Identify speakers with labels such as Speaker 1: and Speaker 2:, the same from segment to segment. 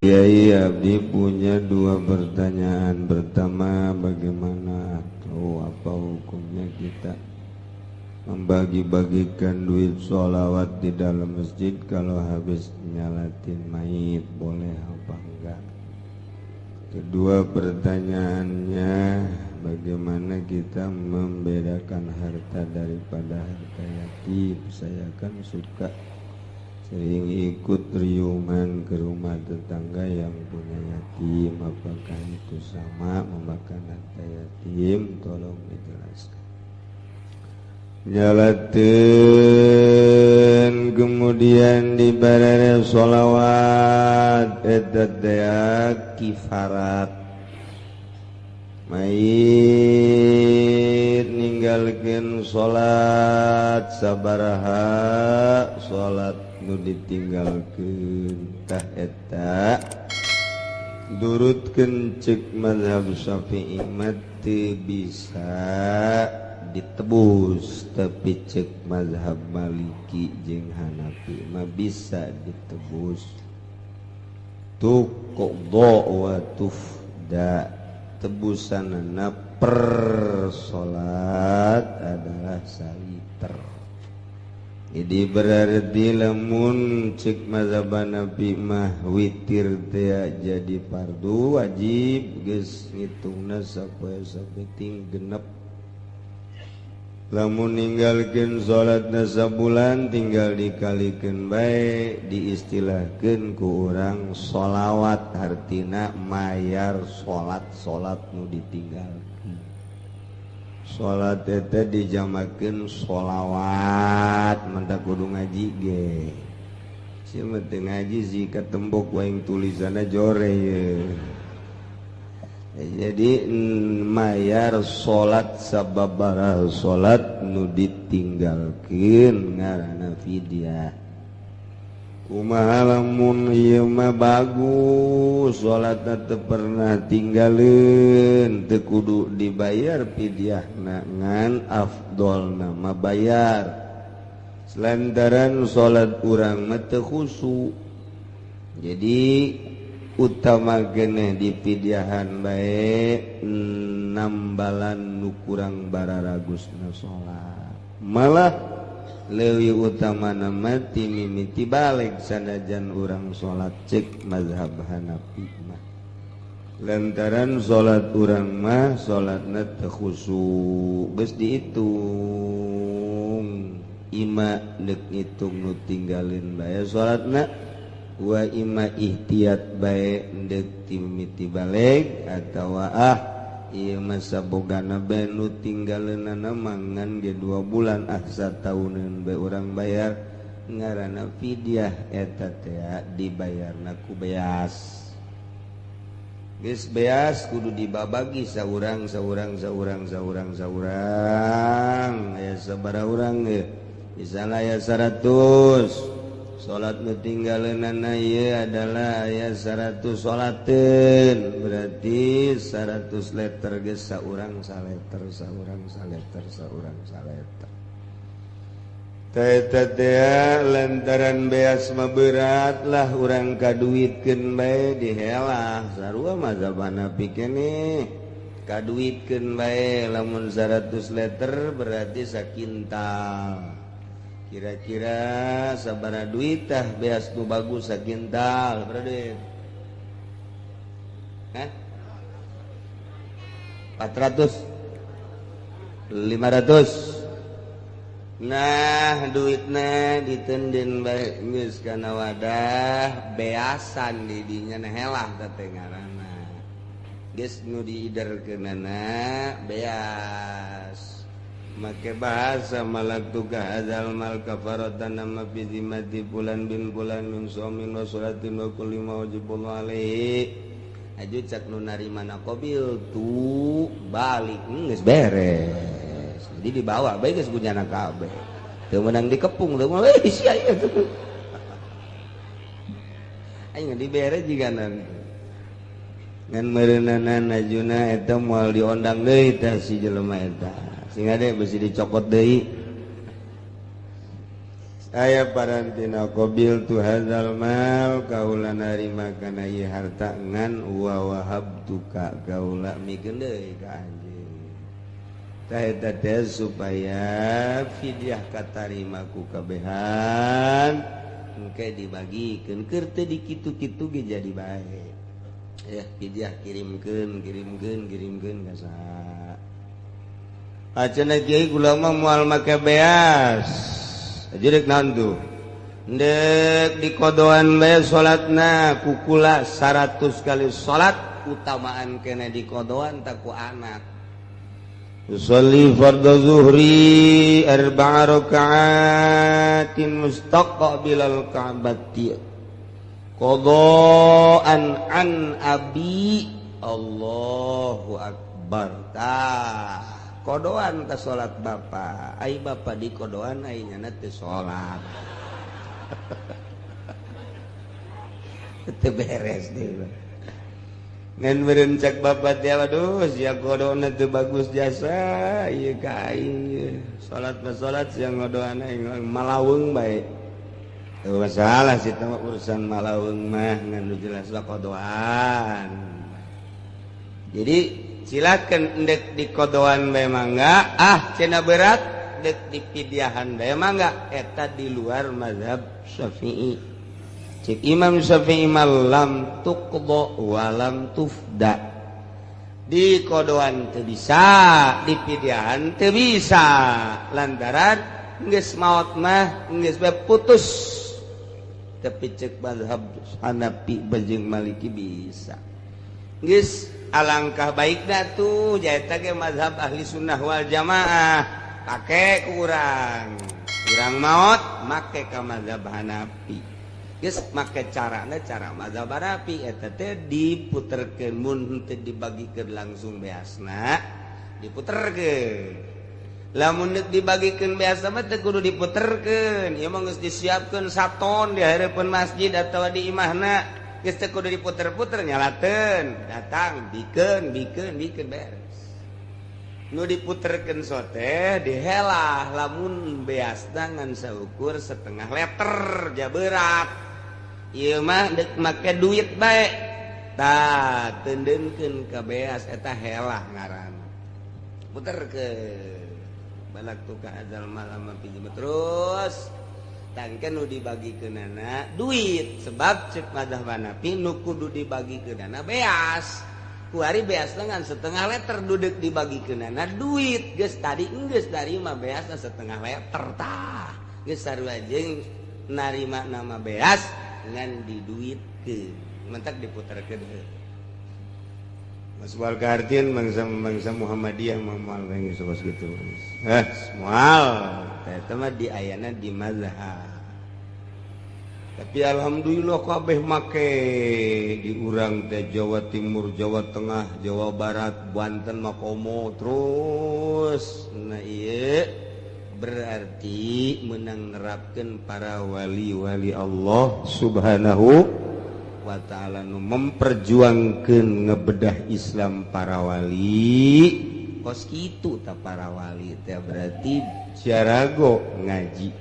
Speaker 1: Kiai Abdi punya dua pertanyaan. Pertama, bagaimana atau apa hukumnya kita membagi-bagikan duit sholawat di dalam masjid kalau habis nyalatin mayit, boleh apa enggak? Kedua pertanyaannya, bagaimana kita membedakan harta daripada harta yatim? Saya kan suka sering ikut riungan ke rumah tetangga yang punya yatim. Apakah itu sama memakan harta yatim? Tolong dijelaskan. Nyalatin kemudian dibarare sholawat eta teh kifarat. Mayit ninggalkeun sholat sabaraha sholat nu ditinggalkeun tah eta durutkeun ceuk mazhab Syafi'i mah teu bisa ditebus, tapi ceuk mazhab Maliki jeung Hanafi mah bisa ditebus. Tuqda wa tufda, tebusanna per salat adalah saliter. Jadi berarti lamun ceuk mazhab Hanafi mah witir teh jadi fardu wajib geus ngitungna sapoe-sapoe ting genep. Lamun ninggalkeun salatna sabulan tinggal dikalikeun bae, diistilahkeun ku urang sholawat, artina mayar salat nu ditinggalkeun. Salat eta dijamakeun sholawat, mantap kudu ngaji ge. Sia teu ngaji sih katembok wae tulisanna jore ye. Jadi mayar salat sababaraha salat nu ditinggalkeun ngaranna fidyah. Kumaha lamun ieu mah bagus salatna teu pernah tinggalkeun, teu kudu dibayar fidyahna, ngan afdolna mah bayar. Selantaran salat urang mah teu khusyuk. Jadi utama geneh di pidyahan bae nambalan nu kurang bararagusna salat. Malah leuwih utamana mah ti mimiti balik sanajan urang salat ceuk mazhab Hanafi mah. Lantaran salat urang mah salatna teu khusyuk, geus diitung. Ima neuk ngitung nu tinggalin bae salatna, wa ima ihtiyat bae ndek timiti balik atawa ieu mah sabogana bae nu tinggaleunana mangan ge 2 bulan satauneun bae urang bayar, ngaranna fidyah eta teh dibayarna ku beas. Geus beas kudu dibabagi saurang aya sabaraha urang ge, misalna aya 100 salat nu tinggaleunana ieu adalah aya 100 salateun, berarti 100 liter geus saurang saleter. Tah eta teh lantaran beas mah berat lah urang kaduitkeun bae dihelah. Sarua mazhab Hanafi keneh kaduitkeun bae, lamun 100 liter berarti sakintal. Kira-kira sabaraha duit tah beas nu bagus sakintal, berarti 400 500. Nah duitna ditendin bae geus kana wadah beasan di dinya helah teh ngaranna. Geus nu diiderkeunana beas. Make bahasa malaktuka hadzal mal kafaratan nama fi zimmati fulan bin fulan min shaumin wa sholatin wa kulli ma wajibullah alaihi. Aju cak nu narimana qabil tu balik geus beres. Jadi dibawa bae geus punyana kabeh. Teu meunang dikepung teu mah sia ieu teh. Aing dibere jiganan. Ngan meureunana najuna eta moal diondang deui tah si jelema eta. Sehingga deh besi dicopot deui. aya parantina qabil tu hadzal mal kaula narima kana ieu harta ngan wa wahabtuka kaula mikeun deui ka anjeun tah eta teh supaya fidyah katarima ku kabehan engke dibagikeun keur teu dikitu-kitu ge jadi bae ya fidyah kirimkeun ka saha acenah kiai kula mah moal make beas jadi nantu ndek di kodoan bae salatna kukula 100 kali salat utamaan kena di kodoan tak ku anak usolli fardhu zuhri 4 raka'atin mustaqbilal ka'bati qadaan an abi Allahu akbar tah kodoan ke sholat bapak ai bapak di kodoan ai nyana teu sholat teu beres deh ngan meureun cek bapak teh aduh sia kodona teu bagus jasa ieu ka aing sholat mah sholat sia ngodoan aing malaweung bae teu masalah sih teh urusan malaweung mah ngan jelas kodoan jadi silakan dek di kodoan bae mangga cenah berat dek di pidyahan bae mangga eta di luar mazhab Syafi'i cik Imam Syafi'i malam tuqdo walam tufda di kodoan teu bisa di pidyahan teu bisa lantaran geus maot mah geus bae putus tapi cek mazhab Hanafi jeung Maliki bisa geus alangkah baikna tuh jaeta ge mazhab ahli sunnah wal jamaah pake kurang maot make ka mazhab Hanafi geus make carana cara mazhab Hanafi eta teh diputerkeun mun teu dibagikeun langsung beasna diputerkeun lamun deuk dibagikeun beasna mah teu kudu diputerkeun ieu mah geus disiapkeun saton di hareupeun masjid atawa di imahna geus teu kudu diputer-puter nyalateun datang bikeun beres nu diputerkeun sote dihelah lamun beasna ngan saukur 1/2 liter jaberat ieu mah deuk make duit bae tah teundeunkeun ka beas eta helah ngaranna puterkeun balak tu ka azal malam pinjem terus tangken nu dibagikeunana duit sebab cek mazhab Hanafi nu kudu dibagikeunana beas ku ari beasna ngan 1/2 liter duduk dibagikeunana duit geus tadi geus narima beasna 1/2 liter tah geus sarua jeung narima nama beas ngan diduitkeun mentak diputerkeun Maswal kahartieun bangsa Muhammadiyah moal geus saos kitu moal eta mah di ayana di mazhab tapi alhamdulillah kabeh make di urang teh Jawa Timur Jawa Tengah Jawa Barat Banten Makomo terus nah ieu berarti menang nerapkeun para wali-wali Allah Subhanahu wa ta'ala nu memperjuangkeun ngebedah Islam para wali kos kitu ta para wali teh berarti jarago ngaji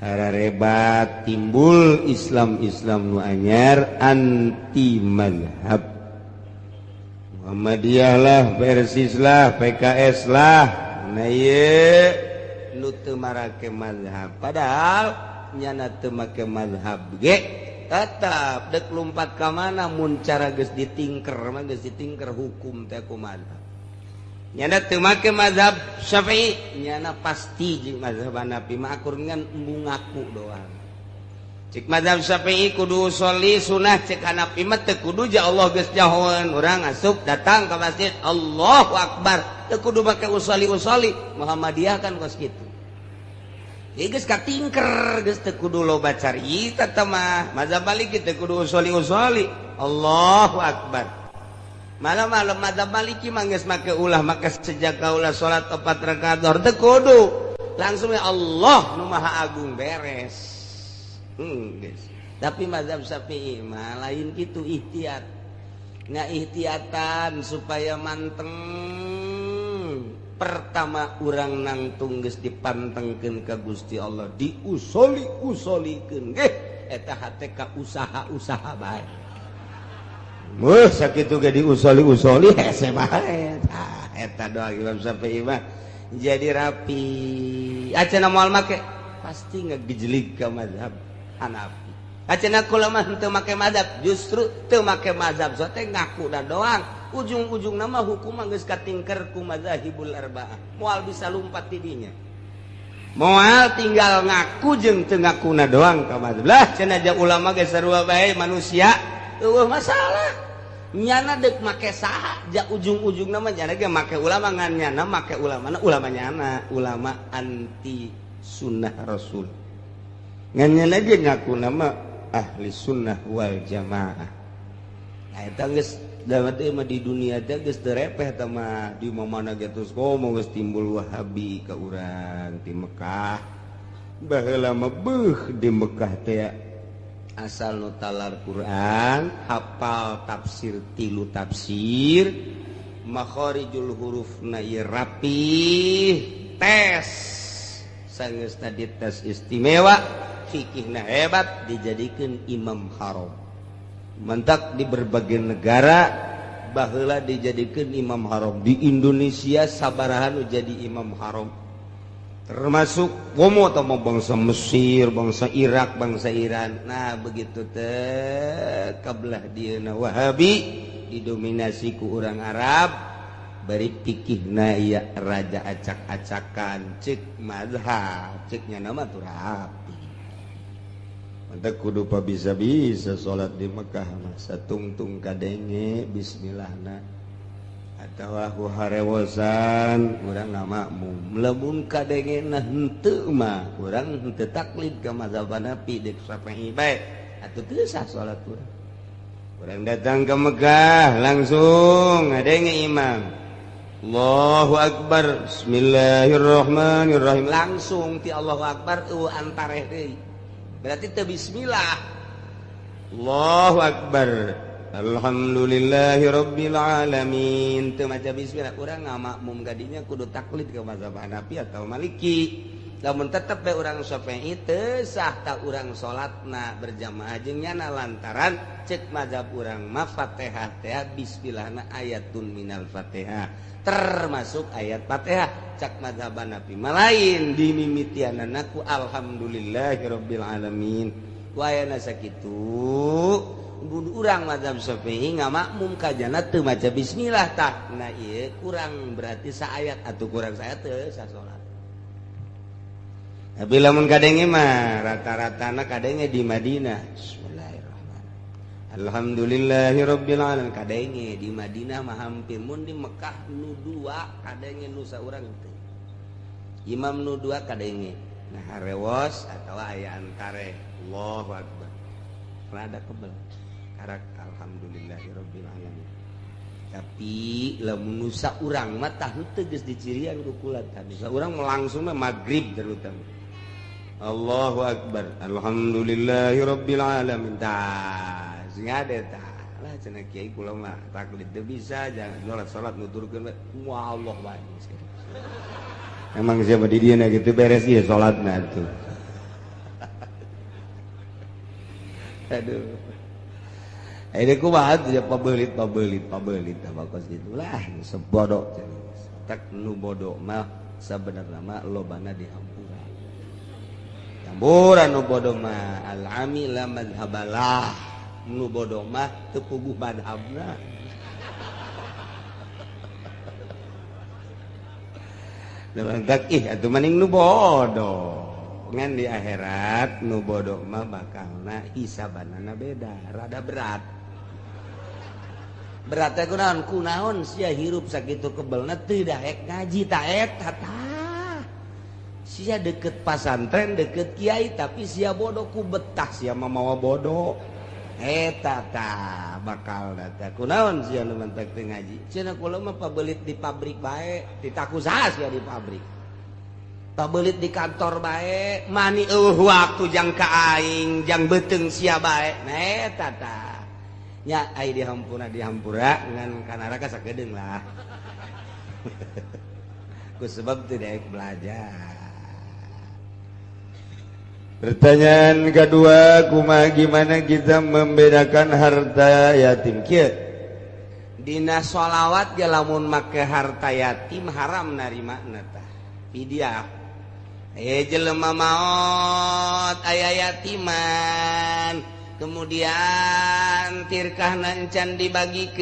Speaker 1: hararebat timbul Islam nu anyar anti mazhab Muhammadiyah lah Persis lah PKS lah nah ieu nu teu marake mazhab padahal nyana teu make mazhab ge tetap dek lompat ka mana mun cara geus ditingker mah geus ditingker hukum teh kumaha nyana teu make mazhab Syafi'i nyana pasti jeung mazhab Hanafi mah akur ngan embung ngaku doang cik mazhab Syafi'i kudu sholli sunah cek Hanafi mah teu kudu ja Allah geus jahoeun urang asup datang ka masjid Allahu akbar teu kudu make usolli Muhammadiyah kan kos kitu ieu geus katingker geus teu kudu loba carita teh mah mazhab Maliki teu kudu usolli Allahu akbar malam-malam mazhab Maliki mah geus make ulah maka sejak kaulah salat 4 rakaat zuhur teu kudu langsung ya Allah nu maha agung beres guys tapi mazhab Syafi'i mah lain kitu ihtiyat ngaihtiyatan supaya manteng
Speaker 2: pertama urang nangtung geus dipantengkeun ka Gusti Allah diusoli-usolikeun eta hate ka usaha-usaha bae muh sakitu ge diusoli-usoli hese bae eta doa Imam Syafi'i mah jadi rapi acenah moal make pasti ngagejelig ka mazhab Hanafi acenah kula mah teu make mazhab justru teu make mazhab sote ngaku da doang ujung-ujung nama hukum geus katingker ku mazahibul arba'ah moal bisa lumpat di dinya moal tinggal ngaku jeung teu ngakuna doang ka mazhab lah cenah aja ulama ge sarua bae manusia eueuh masalah nyana dek make saha ja ujung-ujung nama nyana ge make ulama ngan nyana make ulamana ulama nyana ulama anti sunnah rasul ngan nyana ge ngaku nama ahli sunnah wal jamaah nah eta geus damat mah di dunia teh geus teu repeh tah mah di mana ge terus ngomong geus timbul wahabi ka urang di Mekah baheula mah beuh di Mekah teh asal nu talar Quran hafal tafsir 3 tafsir makharijul hurufna ieu rapih tes sangeusna dites istimewa fikihna hebat dijadikeun imam haram mentak di berbagai negara baheula dijadikeun imam haram di Indonesia sabaraha nu jadi imam haram termasuk komo atau bangsa Mesir, bangsa Irak, bangsa Iran. Nah begitu teh kabelah dieuna Wahabi didominasi ku urang Arab bari pikihna ieu raja acak-acakan ceuk mazhab ceuknya nama teu rapi. Mantap kudu bisa-bisa salat di Mekah mah satungtung kadenge bismillahna atawa harewosan urang ngamakmum lamun kadengena henteu mah urang henteu taklid ka mazhab Hanafi dek Syafi'i bae atuh teu sah salat urang. Urang datang ke Mekah langsung ngadenge imam Allahu Akbar bismillahirrahmanirrahim langsung ti Allahu Akbar antareh deui berarti teu bismillah Allahu Akbar alhamdulillahi rabbil alamin teu maca bismillah urang ngamakmum gadinya kudu taklid ke mazhab Hanafi atau Maliki lamun tetep bae urang Syafi'i teu sah ta urang salatna berjamaah jeung nyana lantaran ceuk mazhab urang mah Fatihah teh bismillahna ayatun minal Fatihah termasuk ayat Fatihah cak mazhab Hanafi malain dimimitianana ku alhamdulillahi rabbil alamin wayana sakitu urang mazhab Syafi'i ngamakmum kajana teu maca bismillah tah nah ieu kurang berarti saayat atuh kurang saayat teu sah salat. Tapi lamun kadenge mah rata-ratana kadenge di Madinah bismillahirrahmanirrahim alhamdulillahirabbil alamin kadenge di Madinah mah hampir mun di Mekah nu 2 kadenge nu saurang teu imam nu 2 kadenge nah harewos atawa aya antare Allahu akbar rada kebel karak alhamdulillahirabbil alamin tapi lamun nu saurang mah tah teu geus dicirian ku kulat tadi saurang langsung mah magrib terutama Allahu akbar alhamdulillahirabbil alamin tah sing ade tah lah cenah kiai kula mah taklid teu bisa jangan salat nuturkeun wah Allah bae emang siapa di dieu gitu beres ieu salatna tuh aduh ini kumaha tuh pabelit apa kos itulah sebodoh tak nu bodoh mah sabenerna mah lobana dihampura nu bodoh mah al-amila madhabalah nu bodoh mah teu puguh madhabna tak atuh maning nu bodoh ngan di akhirat nu bodoh mah bakalna hisabanana beda rada berat beratnya kunaon sia hirup sakitu kebelna teu daek ngaji ta eta tah sia deket pasantren deket kiai tapi sia bodoh ku betah sia mah mawa bodoh eta tah bakal tah kunaon sia nu mentek teu ngaji cenah kula mah pabelit di pabrik bae ditaku saha sia di pabrik pabelit di kantor bae mani waktu jang ka aing jang beuteung sia bae nah eta tah nya ai dihampura ngan ka neraka sakedeung lah ku sebab tidak belajar.
Speaker 1: Pertanyaan kedua, kumaha gimana kita membedakan harta yatim kieu?
Speaker 2: Dina sholawat ge lamun make harta yatim haram narimana tah. Fidyah. Jelema maot aya yatiman, kemudian tirkahna encan dibagikeun.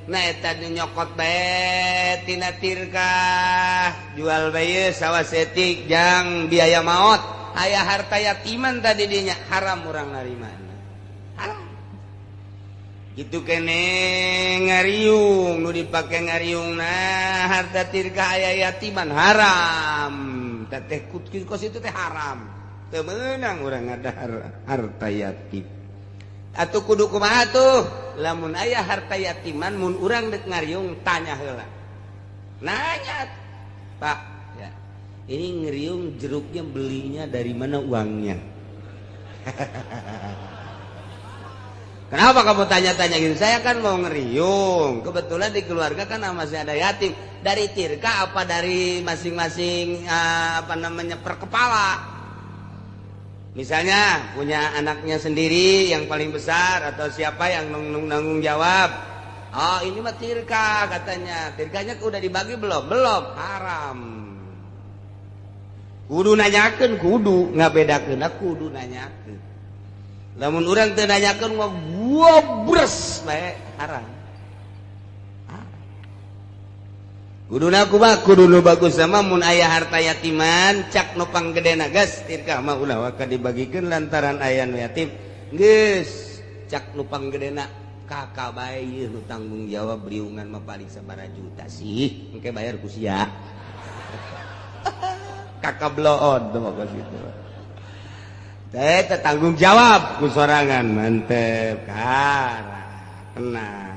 Speaker 2: Nah eta nyokot bae tina tirkah, jual bae sawasetik jang biaya maot. Aya harta yatiman tadi dinya haram urang narimana. Haram. Gitu kene ngariung nu dipake ngariungna harta tirkah aya yatiman haram. Teh kos itu teh haram. Teu meunang urang ngadahar harta yatim. Atuh kudu kumaha tuh? Lamun aya harta yatiman mun urang dek ngariung tanya heula. Nanya, Pak, ya. Ini ngeriung jeruknya belinya dari mana uangnya? Kenapa kamu tanya-tanya gitu? Saya kan mau ngeriung. Kebetulan di keluarga kan masih ada yatim. Dari tirka apa dari masing-masing per kepala. Misalnya punya anaknya sendiri yang paling besar atau siapa yang nanggung jawab. Oh ini mah tirka katanya. Tirkanya udah dibagi belum? Belum. Haram. Kudu nanyakeun, kudu ngabedakeun, kudu nanyakeun. Lamun urang teu nanyakeun mah gobres bae haram. Kuduna kumaha kudu nu bagus sama mun aya harta yatiman cak nu panggedena geus tirkah mah ulah waka dibagikeun lantaran aya nu yatim. Geus cak nu panggedena kakak bae ieu nu tanggung jawab beriungan mah paling sabaraha juta sih engke bayar ku sia. Kakak bloon tuh mah kitu. Teh tanggung jawab ku sorangan mantep kara kena.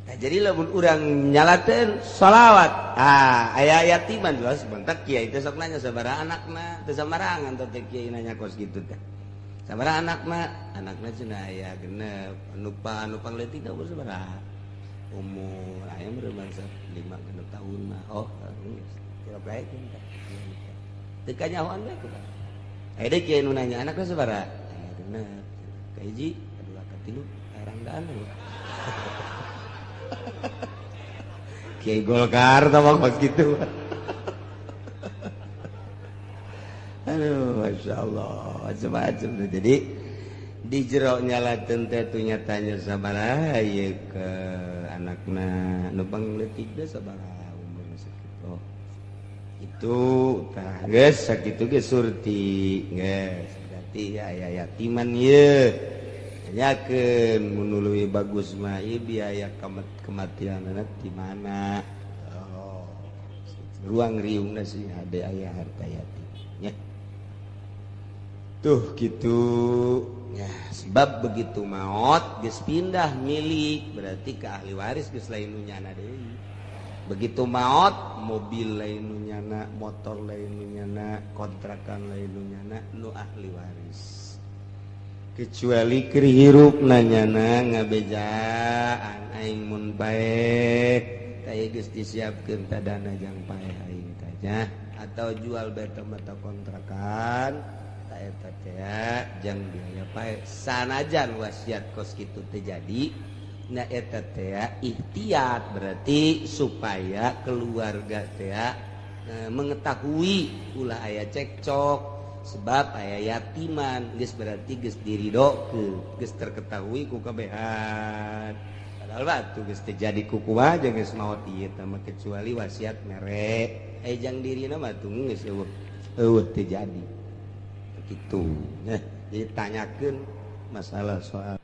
Speaker 2: Nah, jadi lamun urang nyalateun shalawat, aya yatiman jelas sebentar kiai teh sok nanya sabaraha anakna, teu samarangan teh kiai nanya kos kitu teh. Sabaraha anakna? Anakna cenah aya genep, anu pangleutik umur sabaraha? Umur aya meureun 5 genep tahun mah. Oh, kira bae teh. Teu kanyahoan bae kumaha. Aya deui kiai nu nanya anakna sabaraha? Aya genep. Kahiji, kadua, katilu, rangdaan. Kiai Golkar tambah kos gitu. Aduh, masya Allah, macam-macam tuh. Jadi di jero nyalateun teh tuh nyatanya sabaraha ieu ke anakna nu pangleutik teh sabaraha umur sakitu. Itu tah geus sakitu ge surti geus berarti aya yatiman ieu. Tanyakeun mun leuwih bagus mah ieu biaya kematianna di mana? Oh. Ruang riungna sih hade aya harta yatim nya. Tuh gitu. Ya, sebab begitu maot geus pindah milik berarti ke ahli waris geus lain nu nyana deui. Begitu maot mobil lain nu nyana, motor lain nu nyana, kontrakan lain nu nyana nu ahli waris. Kecuali keur hirup nanyana ngabejaan aing mun bae teh geus disiapkeun tadana jang paeh aing teh atau jual beta mata kontrakan ta eta teh jang biaya paeh sanajan wasiat kos kitu teh jadi na eta teh ihtiyat berarti supaya keluarga teh mengetahui ulah aya cekcok sebab aya yatiman geus berarti geus diridokeun geus terketahui ku kabehan padahal batu geus terjadi ku kumaha jeung geus maot ieu teh mah kecuali wasiat mere jang dirina mah tunggu geus eueuh terjadi begitu. Nah jadi tanyakeun masalah soal